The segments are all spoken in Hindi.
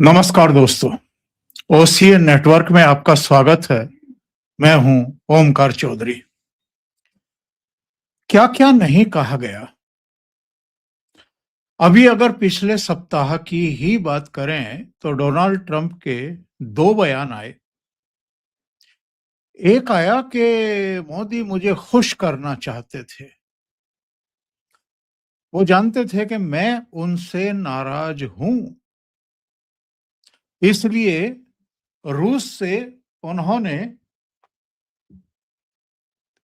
नमस्कार दोस्तों, ओसीएन नेटवर्क में आपका स्वागत है। मैं हूं ओमकार चौधरी। क्या-क्या नहीं कहा गया। अभी अगर पिछले सप्ताह की ही बात करें तो डोनाल्ड ट्रंप के 2 बयान आए। एक आया कि मोदी मुझे खुश करना चाहते थे। वो जानते थे कि मैं उनसे नाराज हूं, इसलिए रूस से उन्होंने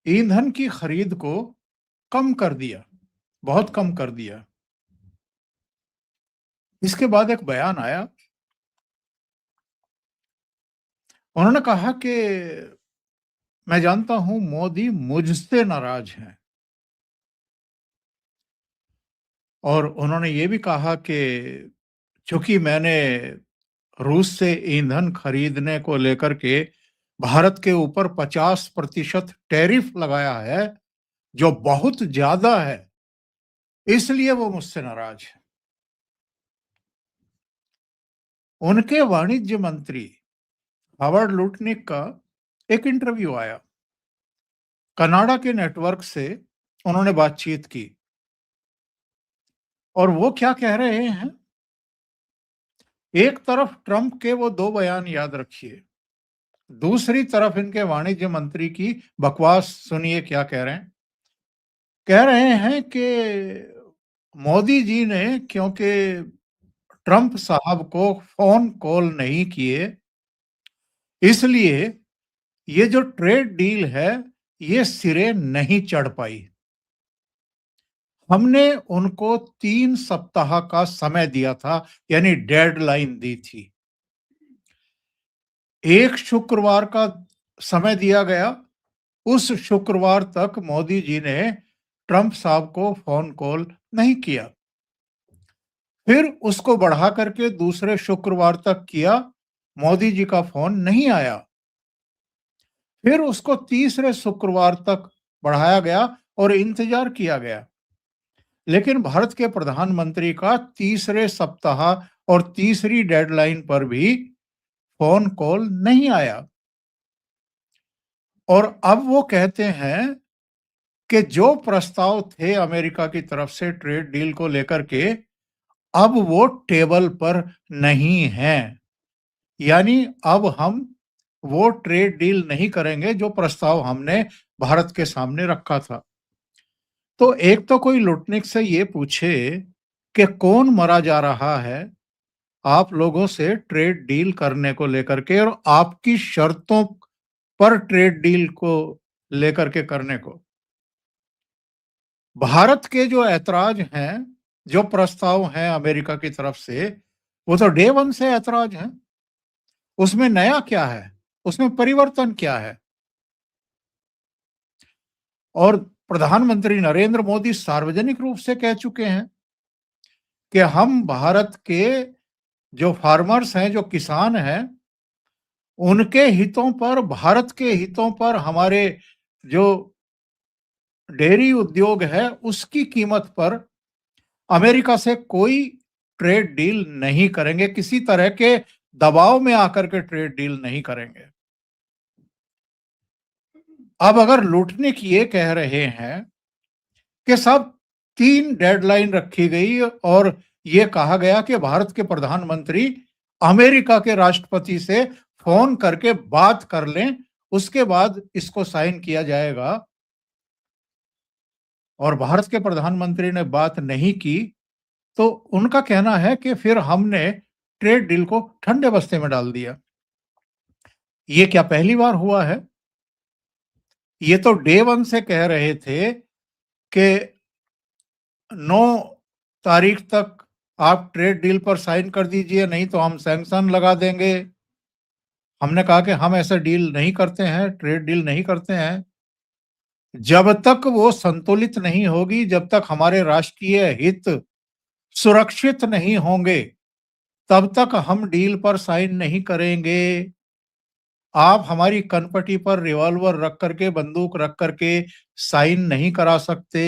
ईंधन की खरीद को कम कर दिया, बहुत कम कर दिया। इसके बाद एक बयान आया, उन्होंने कहा कि मैं जानता हूं मोदी मुझसे नाराज हैं, और उन्होंने ये भी कहा कि चूंकि मैंने रूस से ईंधन खरीदने को लेकर के भारत के ऊपर 50% टैरिफ लगाया है, जो बहुत ज्यादा है, इसलिए वो मुझसे नाराज है। उनके वाणिज्य मंत्री हावर्ड लुटनिक का एक इंटरव्यू आया, कनाडा के नेटवर्क से उन्होंने बातचीत की, और वो क्या कह रहे हैं। एक तरफ ट्रंप के वो 2 बयान याद रखिए, दूसरी तरफ इनके वाणिज्य मंत्री की बकवास सुनिए क्या कह रहे हैं। कह रहे हैं कि मोदी जी ने क्योंकि ट्रंप साहब को फ़ोन कॉल नहीं किए, इसलिए ये जो ट्रेड डील है, ये सिरे नहीं चढ़ पाई। हमने उनको 3 सप्ताह का समय दिया था, यानी डेडलाइन दी थी। एक शुक्रवार का समय दिया गया, उस शुक्रवार तक मोदी जी ने ट्रंप साहब को फोन कॉल नहीं किया। फिर उसको बढ़ा करके दूसरे शुक्रवार तक किया, मोदी जी का फोन नहीं आया। फिर उसको तीसरे शुक्रवार तक बढ़ाया गया और इंतजार किया गया, लेकिन भारत के प्रधानमंत्री का तीसरे सप्ताह और तीसरी डेडलाइन पर भी फोन कॉल नहीं आया। और अब वो कहते हैं कि जो प्रस्ताव थे अमेरिका की तरफ से ट्रेड डील को लेकर के, अब वो टेबल पर नहीं हैं। यानी अब हम वो ट्रेड डील नहीं करेंगे जो प्रस्ताव हमने भारत के सामने रखा था। तो एक तो कोई लुटनिक से ये पूछे कि कौन मरा जा रहा है आप लोगों से ट्रेड डील करने को लेकर के, और आपकी शर्तों पर ट्रेड डील को लेकर के करने को। भारत के जो ऐतराज हैं, जो प्रस्ताव हैं अमेरिका की तरफ से, वो तो डे वन से ऐतराज हैं। उसमें नया क्या है? उसमें परिवर्तन क्या है? और प्रधानमंत्री नरेंद्र मोदी सार्वजनिक रूप से कह चुके हैं कि हम भारत के जो फार्मर्स हैं, जो किसान हैं, उनके हितों पर, भारत के हितों पर, हमारे जो डेयरी उद्योग है, उसकी कीमत पर अमेरिका से कोई ट्रेड डील नहीं करेंगे, किसी तरह के दबाव में आकर के ट्रेड डील नहीं करेंगे। अब अगर लुटनिक ये कह रहे हैं कि सब 3 डेडलाइन रखी गई और ये कहा गया कि भारत के प्रधानमंत्री अमेरिका के राष्ट्रपति से फोन करके बात कर लें, उसके बाद इसको साइन किया जाएगा, और भारत के प्रधानमंत्री ने बात नहीं की, तो उनका कहना है कि फिर हमने ट्रेड डील को ठंडे बस्ते में डाल दिया। ये क्या पहली बार हुआ है? ये तो डे वन से कह रहे थे कि 9 तारीख तक आप ट्रेड डील पर साइन कर दीजिए, नहीं तो हम सैंक्शन लगा देंगे। हमने कहा कि हम ऐसा डील नहीं करते हैं, ट्रेड डील नहीं करते हैं। जब तक वो संतुलित नहीं होगी, जब तक हमारे राष्ट्रीय हित सुरक्षित नहीं होंगे, तब तक हम डील पर साइन नहीं करेंगे। आप हमारी कनपटी पर रिवॉल्वर रख करके, बंदूक रख करके साइन नहीं करा सकते।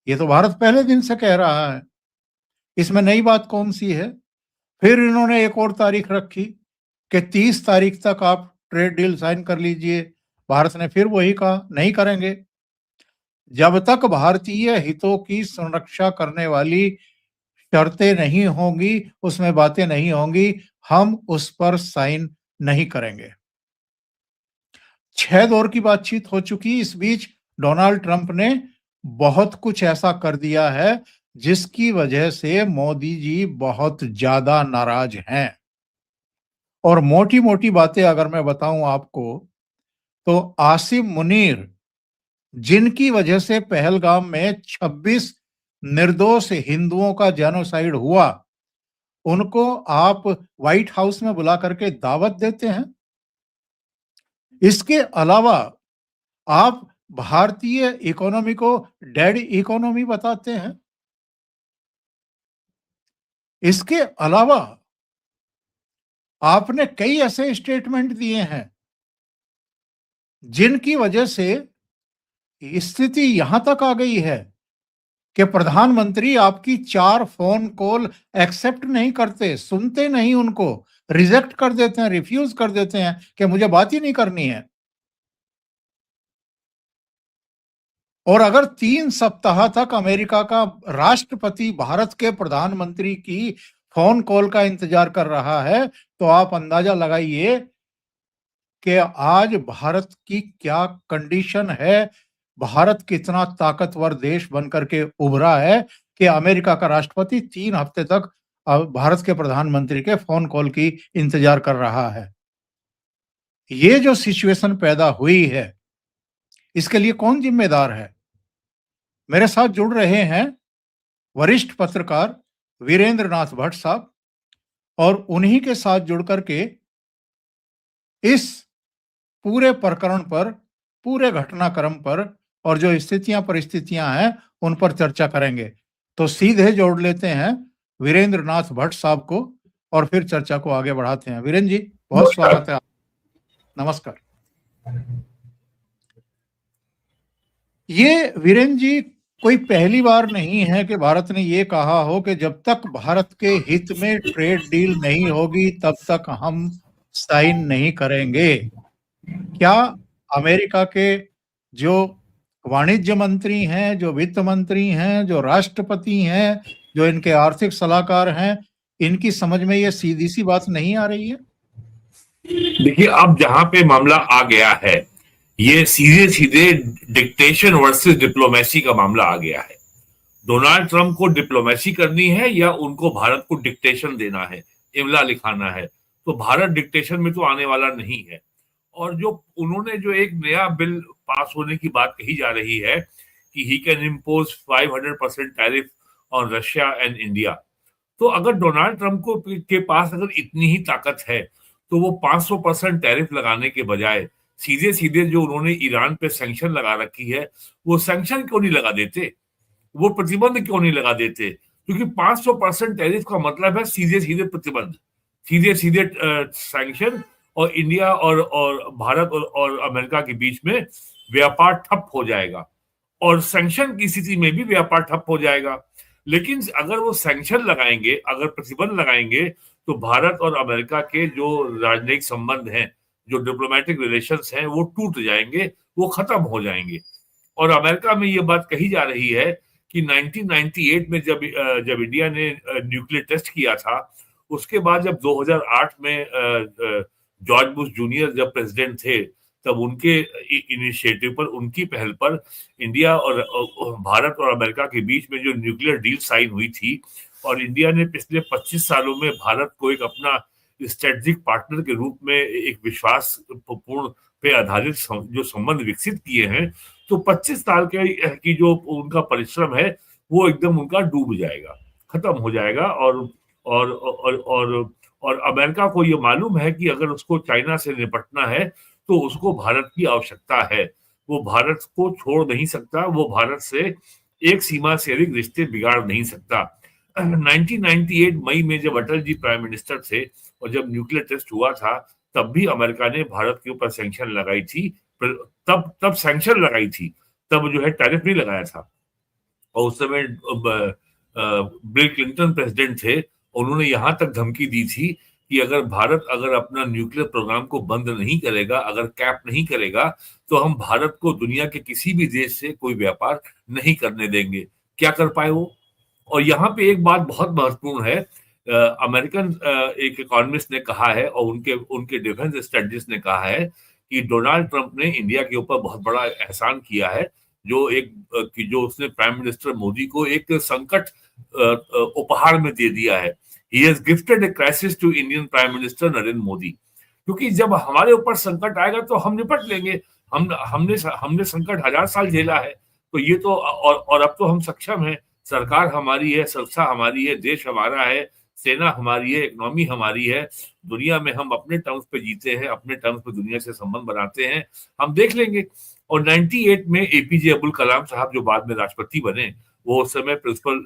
ये तो भारत पहले दिन से कह रहा है। इसमें नई बात कौन सी है? फिर इन्होंने एक और तारीख रखी कि 30 तारीख तक आप ट्रेड डील साइन कर लीजिए। भारत ने फिर वही कहा, नहीं करेंगे। जब तक भारतीय हितों की संरक्षा करने वाली शर्तें नहीं होंगी, उसमें बातें नहीं होंगी, हम उस पर साइन नहीं करेंगे। 6 दौर की बातचीत हो चुकी। इस बीच डोनाल्ड ट्रंप ने बहुत कुछ ऐसा कर दिया है जिसकी वजह से मोदी जी बहुत ज्यादा नाराज हैं। और मोटी-मोटी बातें अगर मैं बताऊं आपको, तो आसिम मुनीर, जिनकी वजह से पहलगाम में 26 निर्दोष हिंदुओं का जेनोसाइड हुआ, उनको आप व्हाइट हाउस में बुला करके दावत देते हैं। इसके अलावा आप भारतीय इकोनॉमी को डेड इकोनॉमी बताते हैं। इसके अलावा आपने कई ऐसे स्टेटमेंट दिए हैं जिनकी वजह से स्थिति यहां तक आ गई है कि प्रधानमंत्री आपकी 4 फोन कॉल एक्सेप्ट नहीं करते, सुनते नहीं उनको, रिजेक्ट कर देते हैं, रिफ्यूज कर देते हैं कि मुझे बात ही नहीं करनी है। और अगर 3 सप्ताह तक अमेरिका का राष्ट्रपति भारत के प्रधानमंत्री की फोन कॉल का इंतजार कर रहा है, तो आप अंदाजा लगाइए कि आज भारत की क्या कंडीशन है। भारत कितना ताकतवर देश बनकर के उभरा है कि अमेरिका का राष्ट्रपति 3 हफ्ते तक भारत के प्रधानमंत्री के फोन कॉल की इंतजार कर रहा है। ये जो सिचुएशन पैदा हुई है, इसके लिए कौन जिम्मेदार है? मेरे साथ जुड़ रहे हैं वरिष्ठ पत्रकार वीरेंद्र नाथ भट्ट साहब, और उन्हीं के साथ जुड़ करके इस पूरे प्रकरण पर, पूरे घटनाक्रम पर और जो स्थितियां परिस्थितियां हैं उन पर चर्चा करेंगे। तो सीधे जोड़ लेते हैं वीरेंद्र नाथ भट्ट साहब को और फिर चर्चा को आगे बढ़ाते हैं। वीरेंद्र जी, बहुत स्वागत है। नमस्कार। ये वीरेंद्र जी कोई पहली बार नहीं है कि भारत ने ये कहा हो कि जब तक भारत के हित में ट्रेड डील नहीं होगी तब तक हम साइन नहीं करेंगे। क्या अमेरिका के जो वाणिज्य मंत्री हैं, जो वित्त मंत्री हैं, जो राष्ट्रपति हैं, जो इनके आर्थिक सलाहकार हैं, इनकी समझ में ये सीधी सी बात नहीं आ रही है? देखिए, अब जहां पे मामला आ गया है, ये सीधे सीधे डिक्टेशन वर्सेस डिप्लोमेसी का मामला आ गया है। डोनाल्ड ट्रंप को डिप्लोमेसी करनी है या उनको भारत को डिक्टेशन देना है, इमला लिखाना है। तो भारत डिक्टेशन में तो आने वाला नहीं है। और जो उन्होंने जो एक नया बिल पास होने की बात कही जा रही है कि he can impose 500% tariff on Russia and India, तो अगर डोनाल्ड ट्रंप को के पास अगर इतनी ही ताकत है तो वो 500% टैरिफ लगाने के बजाय सीधे सीधे जो उन्होंने ईरान पे सैंक्शन लगा रखी है, वो सैंक्शन क्यों नहीं लगा देते, वो प्रतिबंध क्यों नहीं लगा देते? क्योंकि 500% टैरिफ का मतलब है सीधे सीधे प्रतिबंध, सीधे सीधे सैंक्शन, और इंडिया और भारत और अमेरिका के बीच में व्यापार ठप हो जाएगा, और सैंक्शन की स्थिति में भी व्यापार ठप हो जाएगा। लेकिन अगर वो सैंक्शन लगाएंगे, अगर प्रतिबंध लगाएंगे, तो भारत और अमेरिका के जो राजनयिक संबंध हैं, जो डिप्लोमेटिक रिलेशंस हैं, वो टूट जाएंगे, वो खत्म हो जाएंगे। और अमेरिका में ये बात कही जा रही है कि 1998 में जब इंडिया ने न्यूक्लियर टेस्ट किया था, उसके बाद जब 2008 में जॉर्ज बुश जूनियर जब प्रेसिडेंट थे, तब उनके इनिशिएटिव पर, उनकी पहल पर इंडिया और भारत और अमेरिका के बीच में जो न्यूक्लियर डील साइन हुई थी, और इंडिया ने पिछले 25 सालों में भारत को एक अपना स्ट्रेटेजिक पार्टनर के रूप में एक विश्वास पूर्ण पे आधारित जो संबंध विकसित किए हैं, तो 25 साल की जो उनका परिश्रम है वो एकदम उनका डूब जाएगा, खत्म हो जाएगा। और अमेरिका को ये मालूम है कि अगर उसको चाइना से निपटना है तो उसको भारत की आवश्यकता है। वो भारत को छोड़ नहीं सकता, वो भारत से एक सीमा से अधिक रिश्ते बिगाड़ नहीं सकता। 1998 मई में जब अटल जी प्राइम मिनिस्टर थे और जब न्यूक्लियर टेस्ट हुआ था, तब भी अमेरिका ने भारत के ऊपर सैंक्शन लगाई थी। तब सैंक्शन लगाई थी, तब जो है टैरिफ नहीं लगाया था। और उस समय बिल क्लिंटन प्रेसिडेंट थे, उन्होंने यहां तक धमकी दी थी कि अगर भारत अगर अपना न्यूक्लियर प्रोग्राम को बंद नहीं करेगा, अगर कैप नहीं करेगा, तो हम भारत को दुनिया के किसी भी देश से कोई व्यापार नहीं करने देंगे। क्या कर पाए वो? और यहाँ पे एक बात बहुत महत्वपूर्ण है। अमेरिकन एक इकोनॉमिस्ट ने कहा है और उनके उनके डिफेंस स्टडीज ने कहा है कि डोनाल्ड ट्रंप ने इंडिया के ऊपर बहुत बड़ा एहसान किया है, जो कि जो उसने प्राइम मिनिस्टर मोदी को एक संकट उपहार में दे दिया है। He has gifted a crisis to Indian prime minister Narendra Modi, क्योंकि जब हमारे ऊपर संकट आएगा तो हम निपट लेंगे। हमने संकट 1000 साल झेला है, तो ये तो और अब तो हम सक्षम हैं। सरकार हमारी है, संस्था हमारी है, देश हमारा है, सेना हमारी है, इकोनॉमी हमारी है। दुनिया में हम अपने टर्म्स पे जीते हैं, अपने टर्म्स पे दुनिया से संबंध बनाते हैं, हम देख लेंगे। और 98 में एपीजे अब्दुल कलाम साहब जो बाद में राष्ट्रपति बने, वो उस समय प्रिंसिपल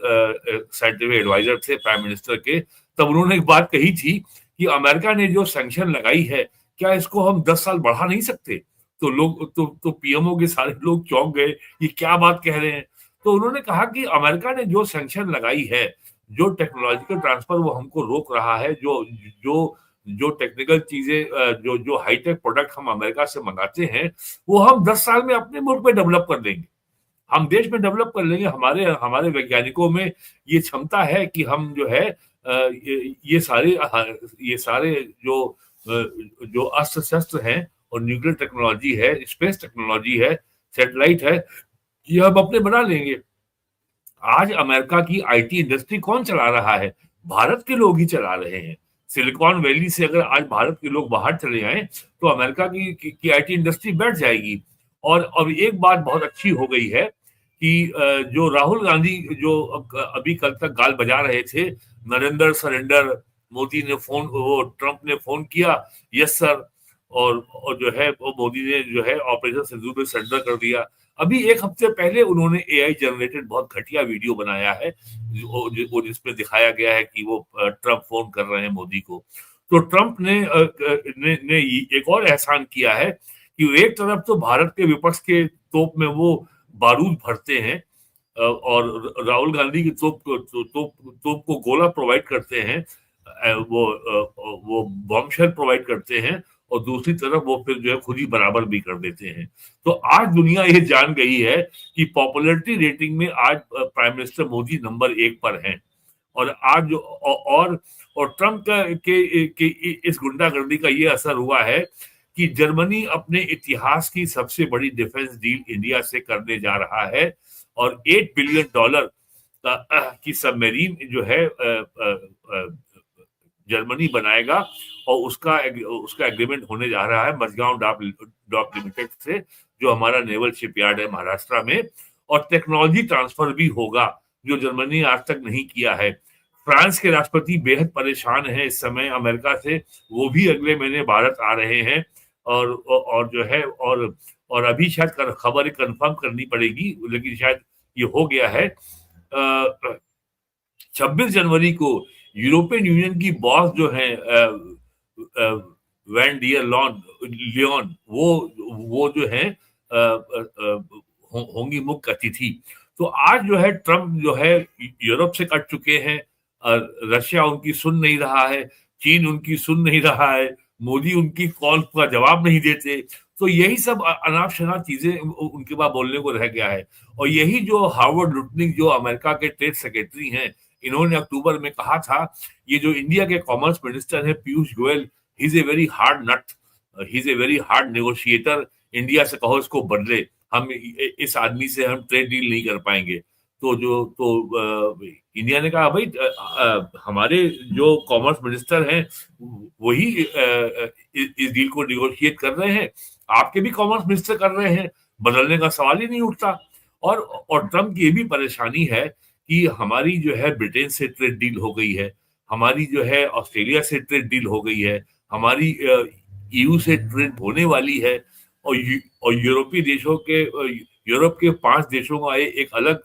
साइंटिफिक एडवाइजर थे प्राइम मिनिस्टर के। तब उन्होंने एक बात कही थी कि अमेरिका ने जो सैंक्शन लगाई है, क्या इसको हम 10 साल बढ़ा नहीं सकते? तो लोग तो पीएमओ के सारे लोग चौंक गए, ये क्या बात कह रहे हैं। तो उन्होंने कहा कि अमेरिका ने जो सैंक्शन लगाई है, जो टेक्नोलॉजिकल ट्रांसफर वो हमको रोक रहा है, जो जो जो टेक्निकल चीजें, जो जो हाईटेक प्रोडक्ट हम अमेरिका से मंगाते हैं, वो हम 10 साल में अपने मुल्क में डेवलप कर लेंगे, हम देश में डेवलप कर लेंगे। हमारे हमारे वैज्ञानिकों में ये क्षमता है कि हम जो है ये सारे जो अस्त्र शस्त्र हैं और न्यूक्लियर टेक्नोलॉजी है, स्पेस टेक्नोलॉजी है, सैटेलाइट है, ये हम अपने बना लेंगे। आज अमेरिका की आईटी इंडस्ट्री कौन चला रहा है? भारत के लोग ही चला रहे हैं। सिलिकॉन वैली से अगर आज भारत के लोग बाहर चले जाएं, तो अमेरिका की आईटी इंडस्ट्री बैठ जाएगी। और अब एक बात बहुत अच्छी हो गई है कि जो राहुल गांधी जो अभी कल तक गाल बजा रहे थे, नरेंद्र सरेंडर, मोदी ने फोन, वो ट्रंप ने फोन किया, यस सर, और जो है वो मोदी ने जो है ऑपरेशन सिंदूर में सरेंडर कर दिया। अभी एक हफ्ते पहले उन्होंने एआई जनरेटेड बहुत घटिया वीडियो बनाया है, वो जिसमें दिखाया गया है कि वो ट्रंप फोन कर रहे हैं मोदी को। तो ट्रंप ने एक और एहसान किया है कि एक तरफ तो भारत के विपक्ष के तोप में वो बारूद भरते हैं, और राहुल गांधी की तोप को गोला प्रोवाइड करते हैं, वो बॉम्ब शेल प्रोवाइड करते हैं, और दूसरी तरफ वो फिर जो है खुद ही बराबर भी कर देते हैं। तो आज दुनिया ये जान गई है कि पॉपुलैरिटी रेटिंग में आज प्राइम मिनिस्टर मोदी नंबर 1 पर हैं। और आज और ट्रंप के इस गुंडागर्दी का ये असर हुआ है कि जर्मनी अपने इतिहास की सबसे बड़ी डिफेंस डील इंडिया से करने जा रहा है, और $8 बिलियन की सबमरीन जो है जर्मनी बनाएगा, और उसका एग्रीमेंट होने जा रहा है मझगांव डॉक लिमिटेड से, जो हमारा नेवल शिपयार्ड है महाराष्ट्र में। और टेक्नोलॉजी ट्रांसफर भी होगा, जो जर्मनी आज तक नहीं किया है। फ्रांस के राष्ट्रपति बेहद परेशान है इस समय अमेरिका से, वो भी अगले महीने भारत आ रहे हैं। और जो है और अभी शायद खबर कंफर्म करनी पड़ेगी, लेकिन शायद ये हो गया है। 26 जनवरी को यूरोपियन यूनियन की बॉस जो है वैन डियर लियोन, वो जो है होंगी मुख्य अतिथि। तो आज जो है ट्रंप जो है यूरोप से कट चुके हैं, रशिया उनकी सुन नहीं रहा है, चीन उनकी सुन नहीं रहा है, मोदी उनकी कॉल का जवाब नहीं देते। तो यही सब अनाप शनाप चीजें उनके पास बोलने को रह गया है। और यही जो हार्वर्ड लुटनिक, जो अमेरिका के ट्रेड सेक्रेटरी हैं, इन्होंने अक्टूबर में कहा था, ये जो इंडिया के कॉमर्स मिनिस्टर है Piyush Goyal, he is a very hard nut, he is a very hard negotiator, India से कहो इसको बदले, हम इस आदमी से हम ट्रेड डील नहीं कर पाएंगे। तो इंडिया ने कहा, भाई हमारे जो कॉमर्स मिनिस्टर हैं वही इस डील को निगोशिएट कर रहे हैं, आपके भी कॉमर्स मिनिस्टर कर रहे हैं, बदलने का सवाल ही नहीं उठता। और ट्रंप की ये भी परेशानी है कि हमारी जो है ब्रिटेन से ट्रेड डील हो गई है, हमारी जो है ऑस्ट्रेलिया से ट्रेड डील हो गई है, हमारी ईयू से ट्रेड होने वाली है, और यूरोपीय देशों के यूरोप के 5 देशों का एक अलग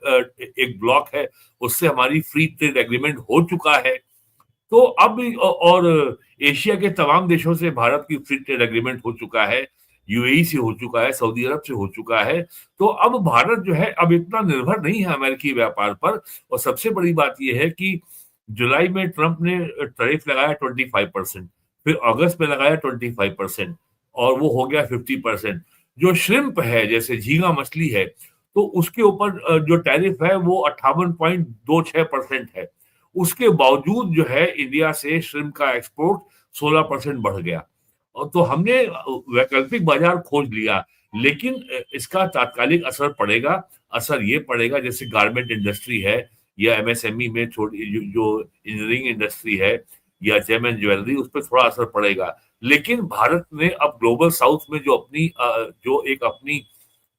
एक ब्लॉक है, उससे हमारी फ्री ट्रेड एग्रीमेंट हो चुका है। तो अब और एशिया के तमाम देशों से भारत की फ्री ट्रेड एग्रीमेंट हो चुका है, यूएई से हो चुका है, सऊदी अरब से हो चुका है। तो अब भारत जो है अब इतना निर्भर नहीं है अमेरिकी व्यापार पर। और सबसे बड़ी बात यह है कि जुलाई में ट्रंप ने टैरिफ लगाया 25%, फिर अगस्त में लगाया 25% और वो हो गया 50%। जो श्रिम्प है, जैसे झींगा मछली है, तो उसके ऊपर जो टैरिफ है वो 58.26% है। उसके बावजूद जो है इंडिया से श्रिम्प का एक्सपोर्ट 16% बढ़ गया। और तो हमने वैकल्पिक बाजार खोज लिया, लेकिन इसका तात्कालिक असर पड़ेगा। असर ये पड़ेगा, जैसे गारमेंट इंडस्ट्री है या एमएसएमई में छोटी जो इंजीनियरिंग इंडस्ट्री है या जेम एंड ज्वेलरी, उस पर थोड़ा असर पड़ेगा। लेकिन भारत ने अब ग्लोबल साउथ में जो अपनी जो एक अपनी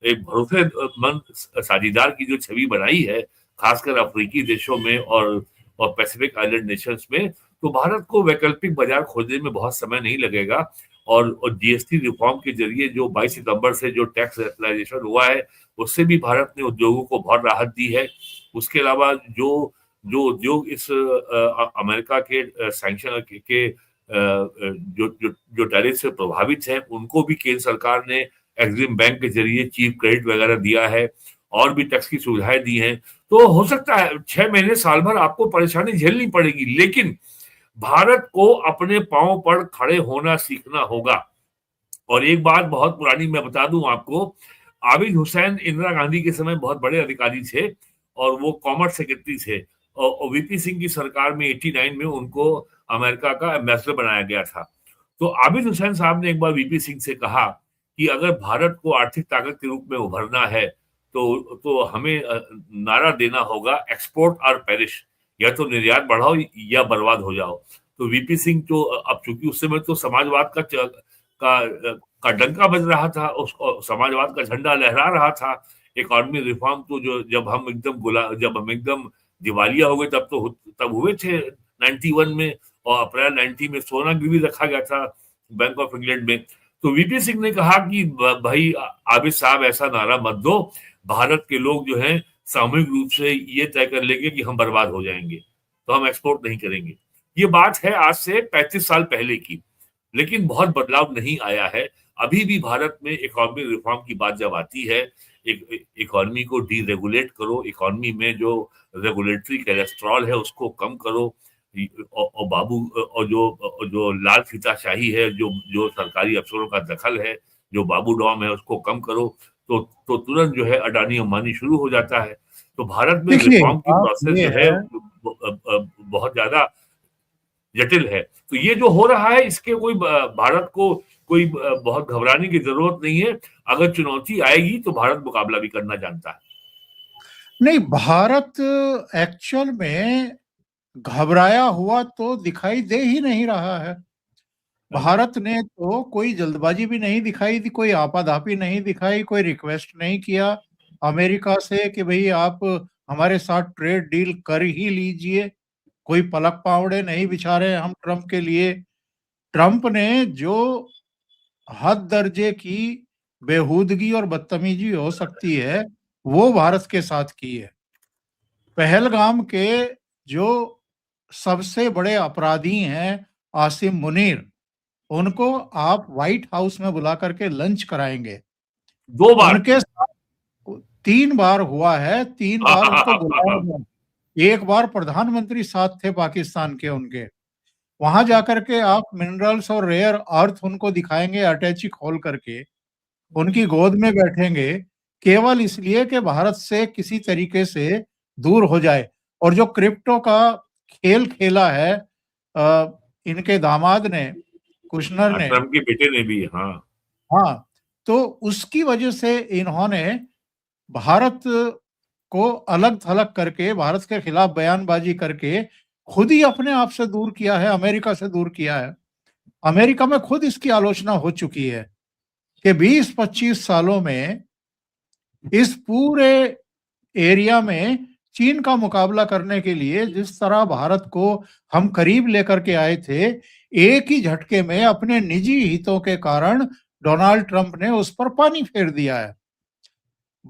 एक भरोसेमंद साझीदार की जो छवि बनाई है, खासकर अफ्रीकी देशों में और पैसिफिक आइलैंड नेशंस में, तो भारत को वैकल्पिक बाजार खोजने में बहुत समय नहीं लगेगा। और जीएसटी रिफॉर्म के जरिए जो 22 सितंबर से जो टैक्स रेगुलाइजेशन हुआ है, उससे भी भारत ने उद्योगों को बहुत राहत दी है। उसके अलावा जो जो उद्योग इस अमेरिका के सैंक्शन के जो जो जो टैरिफ से प्रभावित है, उनको भी केंद्र सरकार ने एग्जिम बैंक के जरिए चीफ क्रेडिट वगैरह दिया है और भी टैक्स की सुविधाएं दी हैं। तो हो सकता है 6 महीने साल भर आपको परेशानी झेलनी पड़ेगी, लेकिन भारत को अपने पांव पर खड़े होना सीखना होगा। और एक बात बहुत पुरानी मैं बता दूं आपको, आबिद हुसैन इंदिरा गांधी के समय बहुत बड़े अधिकारी थे और वो कॉमर्स सेक्रेटरी थे। और वीपी सिंह की सरकार में 89 में उनको अमेरिका का एम्बेसडर बनाया गया था। तो आबिद हुसैन साहब ने एक बार वीपी सिंह से कहा कि अगर भारत को आर्थिक ताकत के रूप में उभरना है तो हमें नारा देना होगा, एक्सपोर्ट और पेरिश, या तो निर्यात बढ़ाओ या बर्बाद हो जाओ। तो वीपी सिंह तो अब चूंकि उस समय तो समाजवाद का डंका बज रहा था, उसको समाजवाद का झंडा लहरा रहा था। इकोनॉमी रिफॉर्म तो जो जब हम एकदम दिवालिया हो गए तब हुए थे 91 में, और अप्रैल 90 में सोना गिरवी रखा गया था बैंक ऑफ इंग्लैंड में। तो वीपी सिंह ने कहा कि भाई आबिद साहब ऐसा नारा मत दो, भारत के लोग जो हैं सामूहिक रूप से ये तय कर लेंगे कि हम बर्बाद हो जाएंगे, तो हम एक्सपोर्ट नहीं करेंगे। ये बात है आज से 35 साल पहले की, लेकिन बहुत बदलाव नहीं आया है। अभी भी भारत में इकोनॉमी रिफॉर्म की बात जब आती है, इकोनॉमी को डीरेगुलेट करो, इकोनॉमी में जो रेगुलेटरी कोलेस्ट्रॉल है उसको कम करो, और जो लाल फीताशाही है, जो सरकारी अफसरों का दखल है, जो बाबू डॉम है, उसको कम करो, तो तुरंत जो है अडानी अंबानी शुरू हो जाता है। तो भारत में देखिए रिफॉर्म की बात प्रोसेस ये जो है है, बहुत ज्यादा जटिल है। तो ये जो हो रहा है, इसके भारत को कोई बहुत घबराने की जरूरत नहीं है। अगर चुनौती आएगी तो भारत मुकाबला भी करना जानता है। नहीं भारत एक्चुअल में घबराया हुआ तो दिखाई दे ही नहीं रहा है। भारत ने तो कोई जल्दबाजी भी नहीं दिखाई थी, कोई आपाधापी नहीं दिखाई, कोई रिक्वेस्ट नहीं किया अमेरिका से कि भाई आप हमारे साथ ट्रेड डील कर ही लीजिए। कोई पलक पावड़े नहीं बिछा रहे हम ट्रंप के लिए। ट्रंप ने जो हद दर्जे की बेहूदगी और बदतमीजी हो सकती है वो भारत के साथ की है। पहलगाम के जो सबसे बड़े अपराधी हैं आसिम मुनीर, उनको आप व्हाइट हाउस में बुला करके लंच कराएंगे। 2 बार। उनके साथ 3 बार हुआ है, 3 बार उनको बुलाया गया। एक बार प्रधानमंत्री साथ थे पाकिस्तान के उनके। वहां जाकर के आप मिनरल्स और रेयर अर्थ उनको दिखाएंगे अटैची खोल करके, उनकी गोद में बैठेंगे, केवल इसलिए कि भारत से किसी तरीके से दूर हो जाए। और जो क्रिप्टो का खेल खेला है इनके दामाद ने, कुशनर ने, ट्रंप के बेटे ने भी, हाँ। हाँ, तो उसकी वजह से इन्होंने भारत को अलग थलग करके, भारत के खिलाफ बयानबाजी करके खुद ही अपने आप से दूर किया है, अमेरिका से दूर किया है। अमेरिका में खुद इसकी आलोचना हो चुकी है कि 20-25 सालों में इस पूरे एरिया में चीन का मुकाबला करने के लिए जिस तरह भारत को हम करीब लेकर के आए थे, एक ही झटके में अपने निजी हितों के कारण डोनाल्ड ट्रंप ने उस पर पानी फेर दिया है।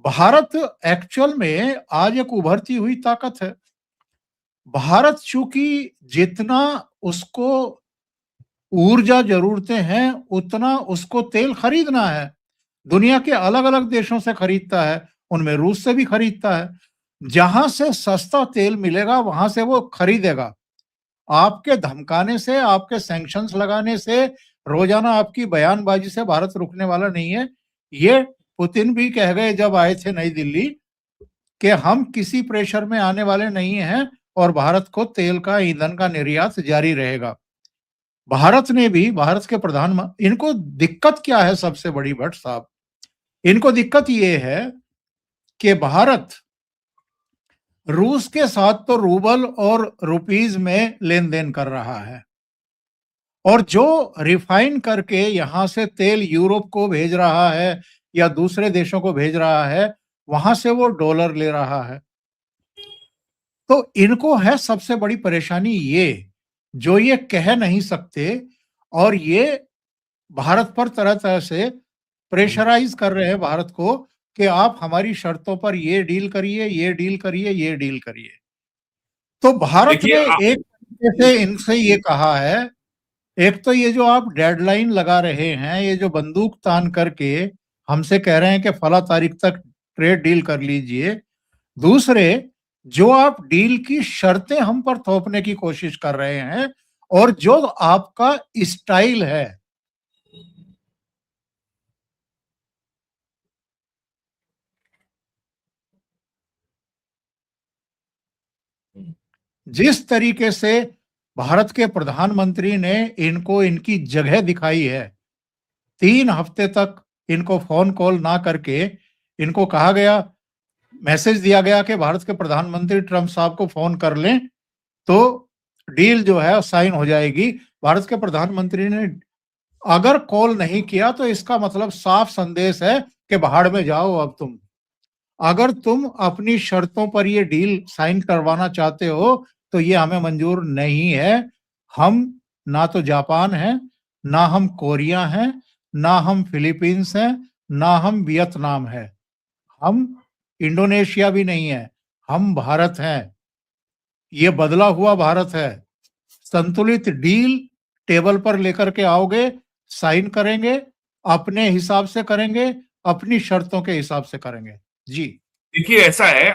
भारत एक्चुअल में आज एक उभरती हुई ताकत है। भारत चूंकि जितना उसको ऊर्जा जरूरतें हैं उतना उसको तेल खरीदना है, दुनिया के अलग अलग देशों से खरीदता है, उनमें रूस से भी खरीदता है। जहां से सस्ता तेल मिलेगा वहां से वो खरीदेगा। आपके धमकाने से, आपके सैंक्शंस लगाने से, रोजाना आपकी बयानबाजी से भारत रुकने वाला नहीं है। ये पुतिन भी कह गए जब आए थे नई दिल्ली कि हम किसी प्रेशर में आने वाले नहीं हैं और भारत को तेल का, ईंधन का निर्यात जारी रहेगा। भारत ने भी, भारत के प्रधानमंत्री, इनको दिक्कत क्या है सबसे बड़ी भट्ट साहब? इनको दिक्कत ये है कि भारत रूस के साथ तो रूबल और रुपीज में लेन देन कर रहा है और जो रिफाइन करके यहां से तेल यूरोप को भेज रहा है या दूसरे देशों को भेज रहा है, वहां से वो डॉलर ले रहा है। तो इनको है सबसे बड़ी परेशानी ये, जो ये कह नहीं सकते और ये भारत पर तरह तरह से प्रेशराइज कर रहे हैं भारत को कि आप हमारी शर्तों पर ये डील करिए, ये डील करिए, ये डील करिए। तो भारत देखिए ने एक तरीके से इनसे ये कहा है, एक तो ये जो आप डेडलाइन लगा रहे हैं, ये जो बंदूक तान करके हमसे कह रहे हैं कि फला तारीख तक ट्रेड डील कर लीजिए। दूसरे, जो आप डील की शर्तें हम पर थोपने की कोशिश कर रहे हैं और जो आपका स्टाइल है, जिस तरीके से भारत के प्रधानमंत्री ने इनको इनकी जगह दिखाई है, 3 हफ्ते तक इनको फोन कॉल ना करके इनको कहा गया, मैसेज दिया गया कि भारत के प्रधानमंत्री ट्रंप साहब को फोन कर लें तो डील जो है साइन हो जाएगी। भारत के प्रधानमंत्री ने अगर कॉल नहीं किया तो इसका मतलब साफ संदेश है कि भाड़ में जाओ अब तुम। अगर तुम अपनी शर्तों पर ये डील साइन करवाना चाहते हो तो ये हमें मंजूर नहीं है। हम ना तो जापान है, ना हम कोरिया हैं, ना हम फिलीपींस हैं, ना हम वियतनाम है, हम इंडोनेशिया भी नहीं है, हम भारत हैं। ये बदला हुआ भारत है। संतुलित डील टेबल पर लेकर के आओगे, साइन करेंगे, अपने हिसाब से करेंगे, अपनी शर्तों के हिसाब से करेंगे। जी। देखिए ऐसा है,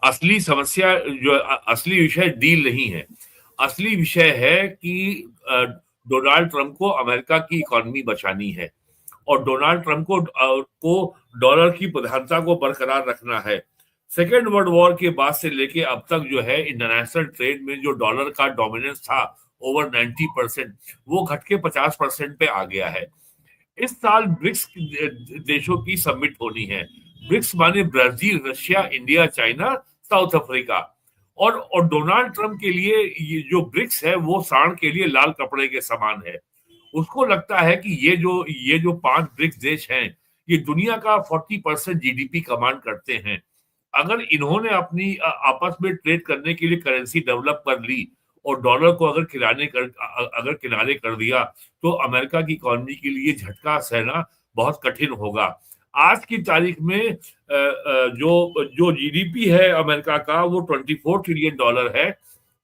असली समस्या जो असली विषय डील नहीं है। असली विषय है कि डोनाल्ड ट्रंप को अमेरिका की इकोनॉमी बचानी है और डोनाल्ड ट्रंप को डॉलर की प्रधानता को बरकरार रखना है। सेकेंड वर्ल्ड वॉर के बाद से लेके अब तक जो है इंटरनेशनल ट्रेड में जो डॉलर का डोमिनेंस था ओवर 90%, वो घट के 50% पे आ गया है। इस साल ब्रिक्स देशों की समिट होनी है। ब्रिक्स माने Brazil, Russia, India, China, south Africa. और डोनाल्ड ट्रंप के लिए ये जो ब्रिक्स है वो सांड के लिए लाल कपड़े के समान है। उसको लगता है कि ये जो 5 ब्रिक्स देश हैं, ये दुनिया का 40% जीडीपी कमांड करते हैं। अगर इन्होंने अपनी आपस में ट्रेड करने के लिए करेंसी डेवलप कर ली और डॉलर को अगर किनारे कर दिया तो अमेरिका की इकोनॉमी के लिए झटका सहना बहुत कठिन होगा। आज की तारीख में जो जो जीडीपी है अमेरिका का वो 24 ट्रिलियन डॉलर है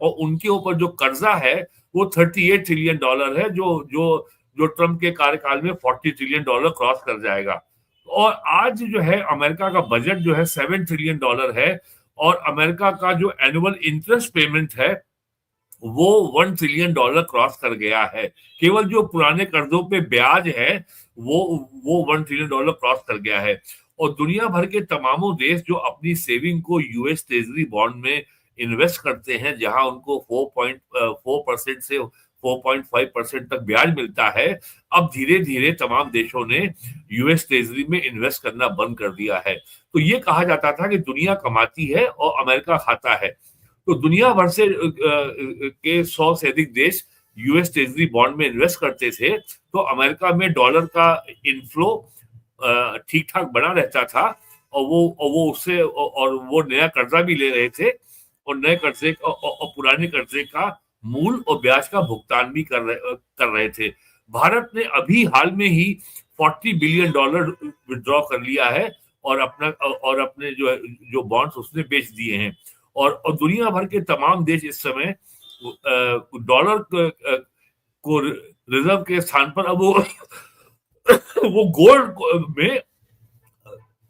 और उनके ऊपर जो कर्जा है वो 38 ट्रिलियन डॉलर है, जो जो जो ट्रंप के कार्यकाल में 40 ट्रिलियन डॉलर क्रॉस कर जाएगा। और आज जो है अमेरिका का बजट जो है 7 ट्रिलियन डॉलर है और अमेरिका का जो एनुअल इंटरेस्ट पेमेंट है वो 1 ट्रिलियन डॉलर क्रॉस कर गया है। केवल जो पुराने कर्जों पे ब्याज है वो 1 ट्रिलियन डॉलर क्रॉस कर गया है। और दुनिया भर के तमामों देश जो अपनी सेविंग को यूएस ट्रेजरी बॉन्ड में इन्वेस्ट करते हैं, जहां उनको 4.4% से 4.5% तक ब्याज मिलता है, अब धीरे धीरे तमाम देशों ने यूएस ट्रेजरी में इन्वेस्ट करना बंद कर दिया है। तो ये कहा जाता था कि दुनिया कमाती है और अमेरिका खाता है। तो दुनिया भर से के 100 से अधिक देश यूएस ट्रेजरी बॉन्ड में इन्वेस्ट करते थे, तो अमेरिका में डॉलर का इनफ्लो ठीक ठाक बना रहता था और वो उससे और वो नया कर्जा भी ले रहे थे और नए कर्जे और पुराने कर्जे का मूल और ब्याज का भुगतान भी कर रहे थे। भारत ने अभी हाल में ही 40 बिलियन डॉलर विड्रॉ कर लिया है और अपने जो बॉन्ड्स उसने बेच दिए हैं। और दुनिया भर के तमाम देश इस समय डॉलर को रिजर्व के स्थान पर अब वो गोल्ड में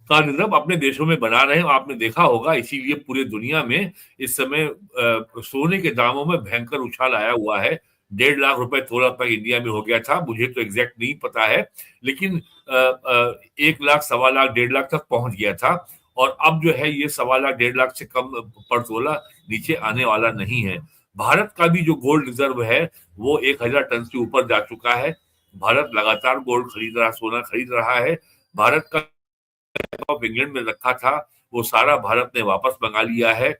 का रिजर्व अपने देशों में बना रहे हैं। आपने देखा होगा, इसीलिए पूरे दुनिया में इस समय सोने के दामों में भयंकर उछाल आया हुआ है। 1.5 लाख रुपए तोला तक इंडिया में हो गया था, मुझे तो एग्जैक्ट नहीं पता है, लेकिन 1 लाख, 1.25 लाख, 1.5 लाख तक पहुंच गया था। और अब जो है ये 1.25 लाख, 1.5 लाख से कम पर तोला नीचे आने वाला नहीं है। भारत का भी जो गोल्ड रिजर्व है वो 1,000 टन से ऊपर जा चुका है। भारत लगातार गोल्ड खरीद रहा, सोना खरीद रहा है। भारत का ऑफ इंग्लैंड में रखा था वो सारा भारत ने वापस मंगा लिया है।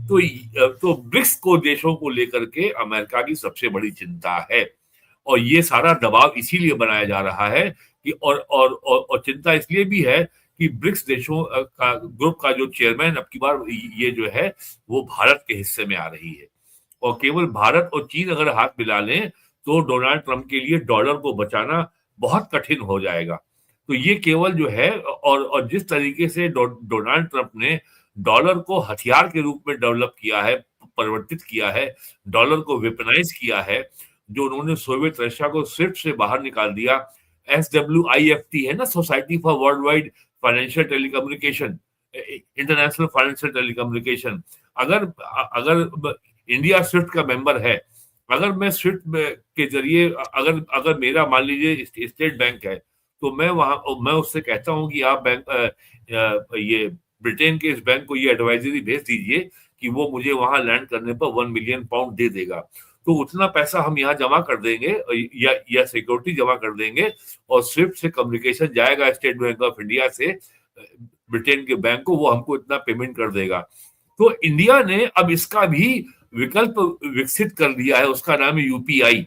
तो ब्रिक्स को देशों को लेकर के अमेरिका की सबसे बड़ी चिंता है, और ये सारा दबाव इसीलिए बनाया जा रहा है कि और चिंता इसलिए भी है कि ब्रिक्स देशों का ग्रुप का जो चेयरमैन अब की बार ये जो है वो भारत के हिस्से में आ रही है, और केवल भारत और चीन अगर हाथ मिला लें तो डोनाल्ड ट्रंप के लिए डॉलर को बचाना बहुत कठिन हो जाएगा। तो ये केवल जो है, और जिस तरीके से डोनाल्ड ट्रंप ने डॉलर को हथियार के रूप में डेवलप किया है, परिवर्तित किया है, डॉलर को वेपनाइज किया है, जो उन्होंने सोवियत रशिया को स्विफ्ट से बाहर निकाल दिया। SWIFT है ना, society for world wide financial telecommunication, international financial telecommunication. अगर अगर इंडिया स्विफ्ट का मेंबर है, अगर मैं स्विफ्ट के जरिए अगर मेरा मान लीजिए स्टेट बैंक है, तो मैं उससे कहता हूं कि आप ये ब्रिटेन के इस बैंक को ये एडवाइजरी भेज दीजिए कि वो मुझे वहां लैंड करने पर 1 मिलियन पाउंड दे देगा, तो उतना पैसा हम यहाँ जमा कर देंगे या सिक्योरिटी जमा कर देंगे, और स्विफ्ट से कम्युनिकेशन जाएगा स्टेट बैंक ऑफ इंडिया से ब्रिटेन के बैंक को, वो हमको इतना पेमेंट कर देगा। तो इंडिया ने अब इसका भी विकल्प विकसित कर दिया है, उसका नाम है यूपीआई,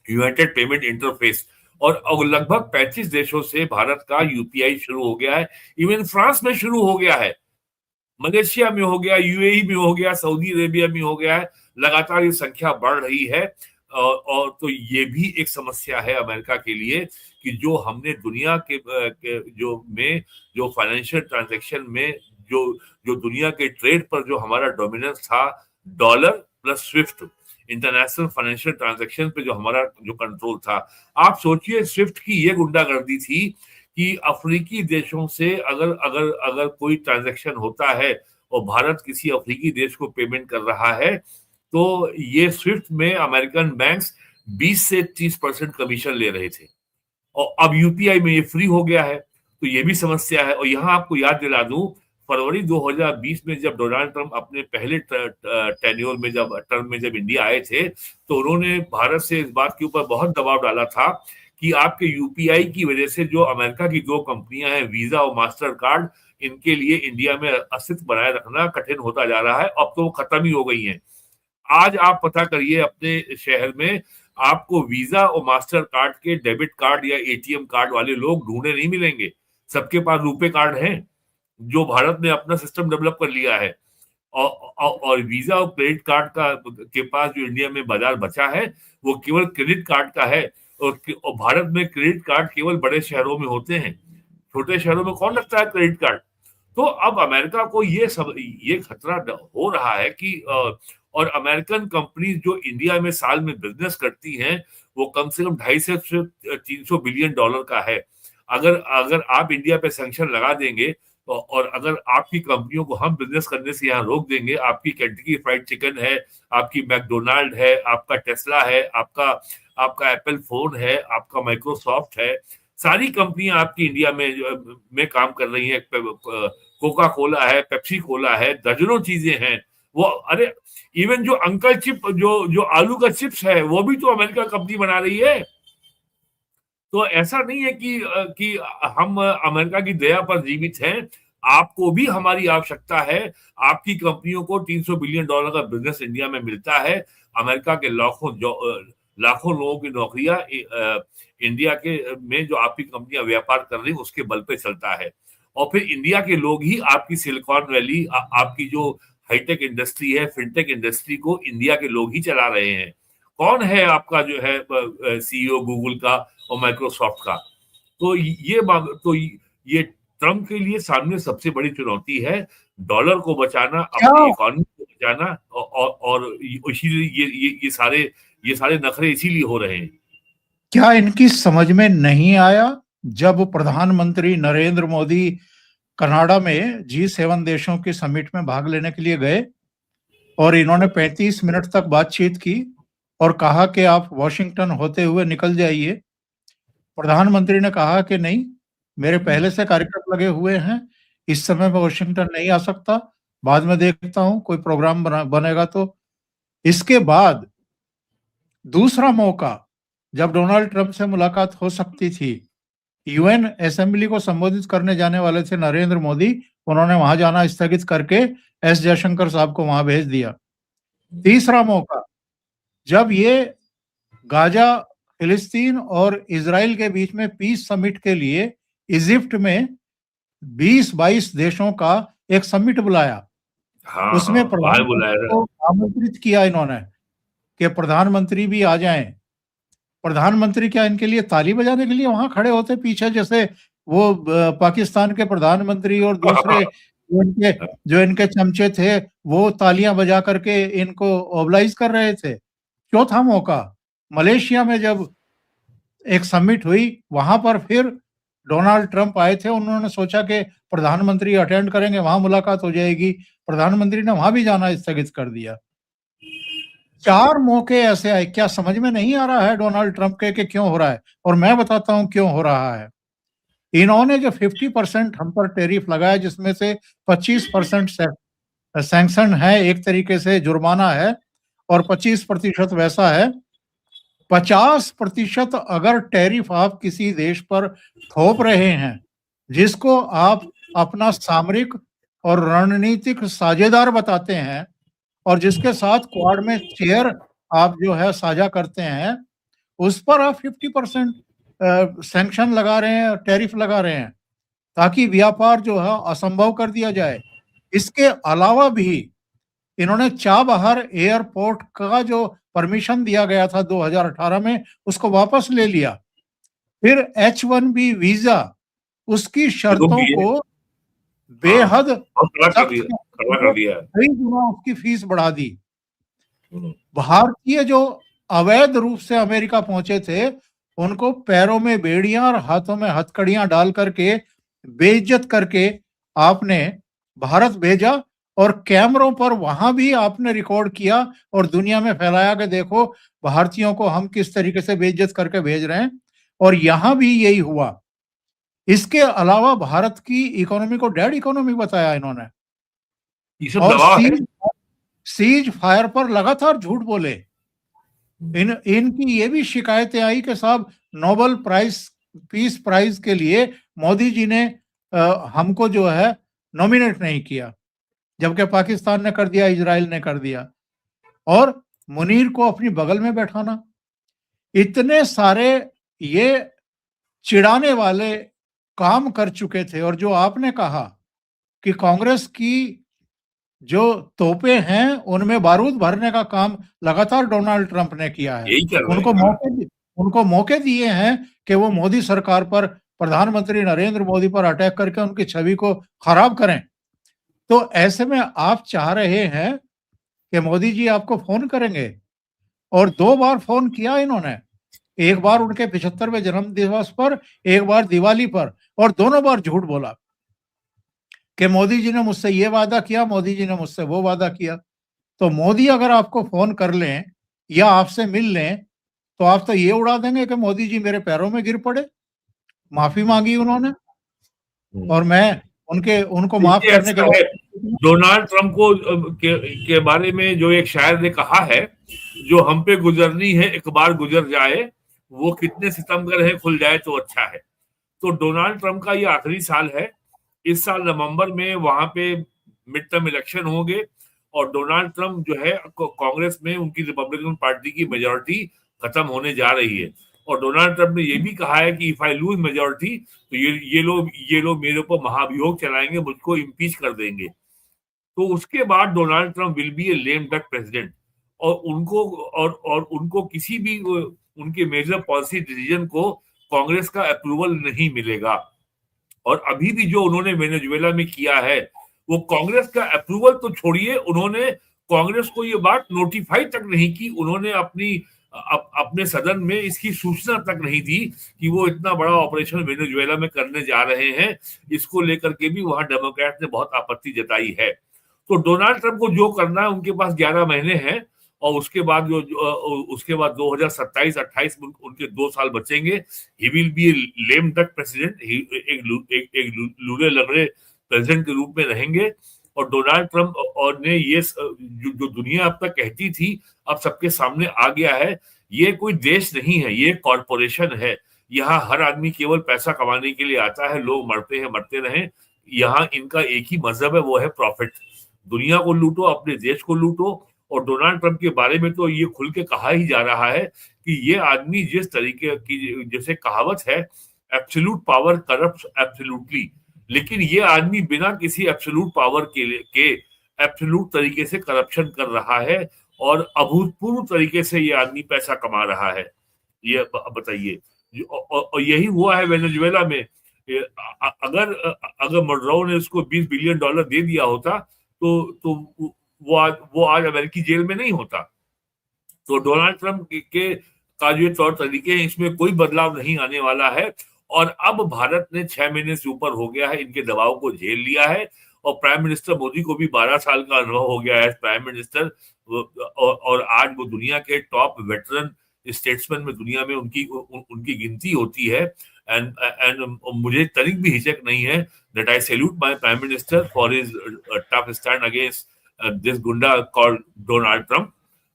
यूनाइटेड पेमेंट इंटरफेस, और लगभग 35 देशों से भारत का यूपीआई शुरू हो गया है। इवन फ्रांस में शुरू हो गया है, मलेशिया में हो गया, यूएई में हो गया, सऊदी अरेबिया में हो गया है। लगातार ये संख्या बढ़ रही है, और तो ये भी एक समस्या है अमेरिका के लिए कि जो हमने दुनिया के जो फाइनेंशियल ट्रांजैक्शन में जो दुनिया के ट्रेड पर जो हमारा डोमिनेंस था, dollar plus Swift, international financial transaction पे जो हमारा जो कंट्रोल था, आप सोचिए स्विफ्ट की ये गुंडागर्दी थी कि अफ्रीकी देशों से अगर अगर अगर कोई ट्रांजैक्शन होता है और भारत किसी अफ्रीकी देश को पेमेंट कर रहा है, तो ये स्विफ्ट में अमेरिकन बैंक्स 20 से 30% कमीशन ले रहे थे, और अब यूपीआई में ये फ्री हो गया है, तो ये भी समस्या है। और यहाँ आपको याद दिला दूं, फरवरी 2020 में जब डोनाल्ड ट्रंप अपने पहले टेन्योर में जब इंडिया आए थे, तो उन्होंने भारत से इस बात के ऊपर बहुत दबाव डाला था कि आपके यूपीआई की वजह से जो अमेरिका की 2 कंपनियां हैं, वीजा और मास्टर कार्ड, इनके लिए इंडिया में अस्तित्व बनाए रखना कठिन होता जा रहा है। अब तो वो खत्म ही हो गई हैं। आज आप पता करिए अपने शहर में, आपको वीजा और मास्टर कार्ड के डेबिट कार्ड या एटीएम कार्ड वाले लोग ढूंढे नहीं मिलेंगे। सबके पास रुपे कार्ड हैं, जो भारत ने अपना सिस्टम डेवलप कर लिया है, और वीजा और क्रेडिट कार्ड के पास जो इंडिया में बाजार बचा है वो केवल क्रेडिट कार्ड का है, और भारत में क्रेडिट कार्ड केवल बड़े शहरों में होते हैं, छोटे शहरों में कौन रखता है क्रेडिट कार्ड। तो अब अमेरिका को ये खतरा हो रहा है कि और अमेरिकन कंपनी जो इंडिया में साल में बिजनेस करती हैं वो कम से कम 250 से 300 बिलियन डॉलर का है। अगर आप इंडिया पे सैंक्शन लगा देंगे, और अगर आपकी कंपनियों को हम बिजनेस करने से यहाँ रोक देंगे, आपकी केंटकी फ्राइड चिकन है, आपकी मैकडोनाल्ड है, आपका टेस्ला है, आपका एप्पल फोन है, आपका माइक्रोसॉफ्ट है, सारी कंपनियां आपकी इंडिया में काम कर रही हैं, कोका कोला है, पेप्सी कोला है, दर्जनों चीजें हैं। वो अरे इवन जो अंकल चिप जो आलू का चिप्स है वो भी तो अमेरिका कंपनी बना रही है। तो ऐसा नहीं है कि हम अमेरिका की दया पर जीवित हैं, आपको भी हमारी आवश्यकता है। आपकी कंपनियों को 300 बिलियन डॉलर का बिजनेस इंडिया में मिलता है, अमेरिका के लाखों लोगों की नौकरियां इंडिया के में जो आपकी कंपनियां व्यापार कर रही है उसके बल पे चलता है, और फिर इंडिया के लोग ही आपकी सिलिकॉन वैली, आपकी जो हाईटेक इंडस्ट्री है, फिनटेक इंडस्ट्री को इंडिया के लोग ही चला रहे हैं। कौन है आपका जो है सीईओ गूगल का और माइक्रोसॉफ्ट का? तो ये ट्रम्प के लिए सामने सबसे बड़ी चुनौती है, डॉलर को बचाना, अपनी इकोनॉमी को बचाना, और इसीलिए ये सारे नखरे इसीलिए हो रहे हैं। क्या इनकी समझ में नहीं आया जब प्रधानमंत्री नरेंद्र मोदी कनाडा में G7 देशों की समिट में भाग लेने के लिए गए और इन्होंने 35 मिनट तक बातचीत की और कहा कि आप वॉशिंगटन होते हुए निकल जाइए। प्रधानमंत्री ने कहा कि नहीं, मेरे पहले से कार्यक्रम लगे हुए हैं, इस समय मैं वॉशिंगटन नहीं आ सकता, बाद में देखता हूँ कोई प्रोग्राम बनेगा तो। इसके बाद दूसरा मौका जब डोनाल्ड ट्रंप से मुलाकात हो सकती थी, यूएन असेंबली को संबोधित करने जाने वाले थे नरेंद्र मोदी, उन्होंने वहां जाना स्थगित करके एस जयशंकर साहब को वहां भेज दिया। तीसरा मौका जब ये गाजा, फिलिस्तीन और इजराइल के बीच में पीस समिट के लिए इजिप्ट में 20-22 देशों का एक समिट बुलाया, हाँ उसमें हाँ, बाहर बुलाया प्रधानमंत्री था। को आमंत्रित किया इन्होंने कि प्रधानमंत्री भी आ जाएं। प्रधानमंत्री क्या इनके लिए ताली बजाने के लिए वहां खड़े होते पीछे, जैसे वो पाकिस्तान के प्रधानमंत्री और दूसरे जो इनके चमचे थे वो तालियां बजा करके इनको ओबलाइज कर रहे थे। चौथा मौका मलेशिया में जब एक समिट हुई, वहां पर फिर डोनाल्ड ट्रंप आए थे, उन्होंने सोचा कि प्रधानमंत्री अटेंड करेंगे, वहां मुलाकात हो जाएगी, प्रधानमंत्री ने वहां भी जाना स्थगित कर दिया। 4 मौके ऐसे आए, क्या समझ में नहीं आ रहा है डोनाल्ड ट्रंप के कि क्यों हो रहा है? और मैं बताता हूं क्यों हो रहा है। इन्होंने जो 50% हम पर टैरिफ लगाया, जिसमें से 25% सैंक्शन है, एक तरीके से जुर्माना है, और 25% वैसा है। 50% अगर टैरिफ आप किसी देश पर थोप रहे हैं जिसको आप अपना सामरिक और रणनीतिक साझेदार बताते हैं और जिसके साथ क्वाड में शेयर आप जो है साझा करते हैं, उस पर आप 50% सैंक्शन लगा रहे हैं, टैरिफ लगा रहे हैं, ताकि व्यापार जो है असंभव कर दिया जाए। इसके अलावा भी इन्होंने चाबहार एयरपोर्ट का जो परमिशन दिया गया था 2018 में, उसको वापस ले लिया। फिर H1B वीजा, उसकी शर्तों को बेहद सख्त कर दिया। कई गुना उसकी फीस बढ़ा दी। भारतीय जो अवैध रूप से अमेरिका पहुंचे थे, उनको पैरों में बेड़ियां और हाथों में हथकड़ियां डाल करके बेइज्जत करके आपने भारत भेजा और कैमरों पर वहां भी आपने रिकॉर्ड किया और दुनिया में फैलाया कि देखो भारतीयों को हम किस तरीके से बेइज्जत करके भेज रहे हैं, और यहां भी यही हुआ। इसके अलावा भारत की इकोनॉमी को डेड इकोनॉमी बताया इन्होंने, ये सब और दबाव है। सीज फायर पर लगातार झूठ बोले। इनकी ये भी शिकायतें आई कि साहब नोबेल पीस प्राइज के लिए मोदी जी ने हमको जो है नॉमिनेट नहीं किया, जबकि पाकिस्तान ने कर दिया, इजराइल ने कर दिया, और मुनीर को अपनी बगल में बैठाना। इतने सारे ये चिढ़ाने वाले काम कर चुके थे। और जो आपने कहा कि कांग्रेस की जो तोपे हैं उनमें बारूद भरने का काम लगातार डोनाल्ड ट्रंप ने किया है। यही कर रहे हैं। उनको मौके दिए हैं कि वो मोदी सरकार पर, प्रधानमंत्री नरेंद्र मोदी पर अटैक करके उनकी छवि को खराब करें। तो ऐसे में आप चाह रहे हैं कि मोदी जी आपको फोन करेंगे, और 2 बार फोन किया इन्होंने, एक बार उनके 75वें जन्म दिवस पर, एक बार दिवाली पर, और दोनों बार झूठ बोला कि मोदी जी ने मुझसे ये वादा किया, मोदी जी ने मुझसे वो वादा किया। तो मोदी अगर आपको फोन कर लें या आपसे मिल लें तो आप तो ये उड़ा देंगे कि मोदी जी मेरे पैरों में गिर पड़े। माफी मांगी उन्होंने, और मैं उनको माफ करने के बाद डोनाल्ड ट्रंप के बारे में जो एक शायर ने कहा है, जो हम पे गुजरनी है एक बार गुजर जाए, वो कितने सितमगर है खुल जाए तो अच्छा है। तो डोनाल्ड ट्रंप का ये आखिरी साल है। इस साल नवंबर में वहां पे मिड टर्म इलेक्शन होंगे और डोनाल्ड ट्रंप जो है कांग्रेस में उनकी रिपब्लिकन पार्टी की मेजोरिटी खत्म होने जा रही है। और डोनाल्ड ट्रंप ने ये भी कहा है कि इफ आई लूज मेजोरिटी तो ये लोग मेरे ऊपर महाभियोग चलाएंगे, मुझको इम्पीच कर देंगे। तो उसके बाद Donald Trump will be A lame duck president, और उनको किसी भी उनके मेजर पॉलिसी डिसीजन को कांग्रेस का अप्रूवल नहीं मिलेगा। और अभी भी जो उन्होंने वेनेजुएला में किया है, वो कांग्रेस का अप्रूवल तो छोड़िए, उन्होंने कांग्रेस को ये बात नोटिफाई तक नहीं की। उन्होंने अपनी अपने सदन में इसकी सूचना तक नहीं दी कि वो इतना बड़ा ऑपरेशन वेनेजुएला में करने जा रहे हैं। इसको लेकर के भी वहां डेमोक्रेट ने बहुत आपत्ति जताई है। तो डोनाल्ड ट्रंप को जो करना है, उनके पास 11 महीने हैं और उसके बाद उसके बाद 2027-28 में उनके 2 साल बचेंगे। He will be lame duck president, एक लूले लगड़े प्रेसिडेंट के रूप में रहेंगे। और डोनाल्ड ट्रंप और ने ये जो दुनिया अब तक कहती थी, अब सबके सामने आ गया है। ये कोई देश नहीं है, ये कॉरपोरेशन है। यहाँ हर आदमी केवल पैसा कमाने के लिए आता है, लोग मरते हैं, मरते रहें। यहाँ इनका एक ही मजहब है, वो है प्रॉफिट। दुनिया को लूटो, अपने देश को लूटो। और डोनाल्ड ट्रंप के बारे में तो ये खुल के कहा ही जा रहा है कि ये आदमी जिस तरीके की, जैसे कहावत है, एब्सोल्यूट पावर करप्ट्स एब्सोल्यूटली, लेकिन ये आदमी बिना किसी एब्सोल्यूट पावर के एब्सोल्यूट तरीके से करप्शन कर रहा है और अभूतपूर्व तरीके से ये आदमी पैसा कमा रहा है। ये बताइए। और यही हुआ है वेनेजुएला में। अगर मडुरो ने उसको $20 बिलियन दे दिया होता तो वो आज अमेरिकी जेल में नहीं होता। तो डोनाल्ड ट्रंप के का जो तौर तरीके हैं, इसमें कोई बदलाव नहीं आने वाला है। और अब भारत ने 6 महीने से ऊपर हो गया है इनके दबाव को झेल लिया है। और प्राइम मिनिस्टर मोदी को भी 12 साल का अनुभव हो गया है प्राइम मिनिस्टर। और आज वो दुनिया के टॉप वेटरन स्टेट्समैन में दुनिया में उनकी गिनती होती है। एंड मुझे तनिक भी हिचक नहीं है that I salute my prime minister for his tough stand against this गुंडा कॉल्ड डोनाल्ड ट्रंप।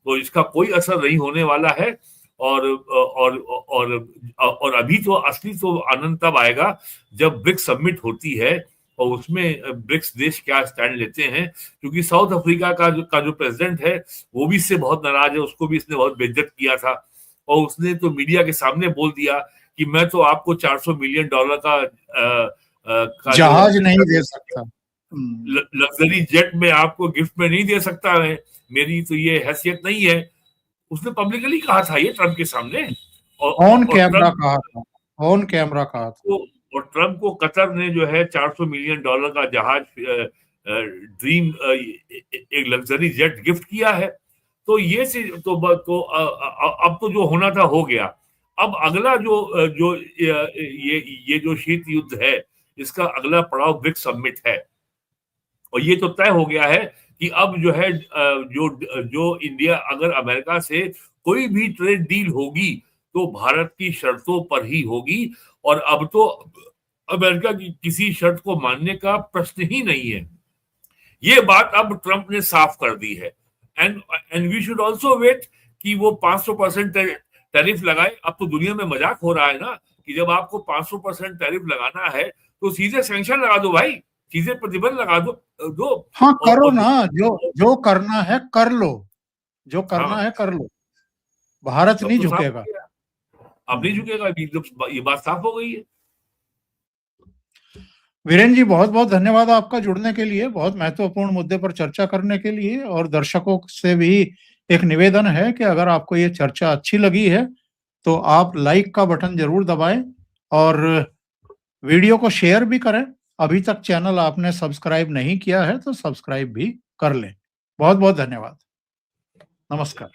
तो इसका कोई असर नहीं होने वाला है। और अभी तो असली तो आनंद तब आएगा जब ब्रिक्स समिट होती है और उसमें ब्रिक्स देश क्या स्टैंड लेते हैं। क्योंकि साउथ अफ्रीका का जो प्रेसिडेंट है, वो भी इससे बहुत नाराज है। उसको भी इसने बहुत बेइज्जत किया था और उसने तो मीडिया के सामने बोल दिया कि मैं तो आपको $400 मिलियन का जहाज नहीं दे सकता, लग्जरी जेट में आपको गिफ्ट में नहीं दे सकता। मेरी तो ये हैसियत नहीं है। उसने पब्लिकली कहा था ये ट्रंप के सामने। ऑन कैमरा कहा था, ऑन कैमरा कहा था। और ट्रंप को कतर ने जो है $400 मिलियन का जहाज ड्रीम एक लग्जरी जेट गिफ्ट किया है। तो ये तो अब तो जो होना था हो गया। अब अगला जो ये जो शीत युद्ध है, इसका अगला पड़ाव ब्रिक्स समिट है। और ये तो तय हो गया है कि अब जो है जो इंडिया अगर अमेरिका से कोई भी ट्रेड डील होगी तो भारत की शर्तों पर ही होगी। और अब तो अमेरिका की किसी शर्त को मानने का प्रश्न ही नहीं है। ये बात अब ट्रंप ने साफ कर दी है। And we should also wait कि वो 500% टैरिफ लगाए। अब तो दुनिया में मजाक हो रहा है ना कि जब आपको 500% टैरिफ लगाना है तो सीधे सैंक्शन लगा दो भाई, सीधे प्रतिबंध लगा दो। हाँ, करो ना, जो करना है कर लो, जो करना है कर लो। भारत नहीं झुकेगा, अब नहीं झुकेगा। ये बात साफ हो गई है। वीरेन जी, बहुत बहुत धन्यवाद आपका जुड़ने के लिए, बहुत महत्वपूर्ण मुद्दे पर चर्चा करने के लिए। और दर्शकों से भी एक निवेदन है कि अगर आपको ये चर्चा अच्छी लगी है तो आप लाइक का बटन जरूर दबाएं और वीडियो को शेयर भी करें। अभी तक चैनल आपने सब्सक्राइब नहीं किया है तो सब्सक्राइब भी कर लें। बहुत बहुत धन्यवाद। नमस्कार।